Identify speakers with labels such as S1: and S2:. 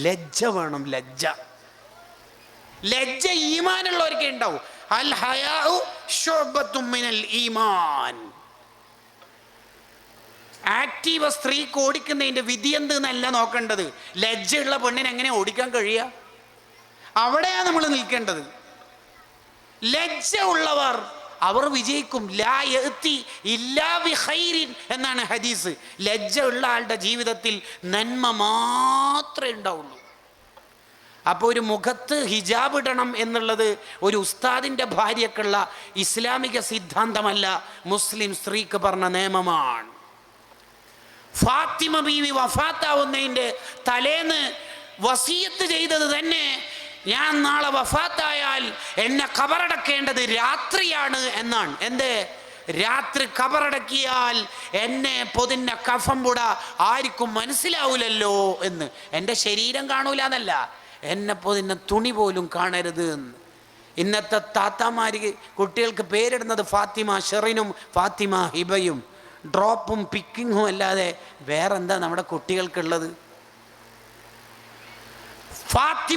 S1: ലജ്ജ വേണം. ലജ്ജ ഈമാനുള്ളവർക്കേ ഉണ്ടാവും. അൽ ഹയാഉ ശുഅബത്തും മിനൽ ഈമാൻ. ആക്റ്റീവ് സ്ത്രീക്ക് ഓടിക്കുന്നതിന്റെ വിധി എന്ത് എന്നല്ല നോക്കേണ്ടത്, ലജ്ജയുള്ള പെണ്ണിന് എങ്ങനെ ഓടിക്കാൻ കഴിയുക, അവിടെയാണ് നമ്മൾ നിൽക്കേണ്ടത്. ലജ്ജ ഉള്ളവർ അവർ വിജയിക്കും. ലാ യഅതി ഇല്ലാ ബിഖൈരിൻ എന്നാണ് ഹദീസ്. ലജ്ജ ഉള്ള ആളുടെ ജീവിതത്തിൽ നന്മ മാത്രമേ ഉണ്ടാവുള്ളൂ. അപ്പോൾ ഒരു മുഖത്ത് ഹിജാബ് ഇടണം എന്നുള്ളത് ഒരു ഉസ്താദിൻ്റെ ഭാര്യക്കുള്ള ഇസ്ലാമിക സിദ്ധാന്തമല്ല, മുസ്ലിം സ്ത്രീക്ക് പറഞ്ഞ നിയമമാണ്. ഫാത്തിമ ബീവി വഫാത്താവുന്നതിൻ്റെ തലേന്ന് വസിയത്ത് ചെയ്തത് തന്നെ, ഞാൻ നാളെ വഫാത്തായാൽ എന്നെ ഖബറടക്കേണ്ടത് രാത്രിയാണ് എന്നാണ്. എന്തേ? രാത്രി ഖബറടക്കിയാൽ എന്നെ പൊതിഞ്ഞ കഫം പുട ആർക്കും മനസ്സിലാവൂലല്ലോ എന്ന്. എൻ്റെ ശരീരം കാണൂല എന്നല്ല, എന്നെ പൊതിഞ്ഞ തുണി പോലും കാണരുത് എന്ന്. ഇന്നത്തെ താത്താമാര് കുട്ടികൾക്ക് പേരിടുന്നത് ഫാത്തിമ ഷെറിനും ഫാത്തിമ ഹിബയും, ഡ്രോപ്പും പിക്കിങ്ങും അല്ലാതെ വേറെന്താ നമ്മുടെ കുട്ടികൾക്കുള്ളത്? ഫാത്തിമ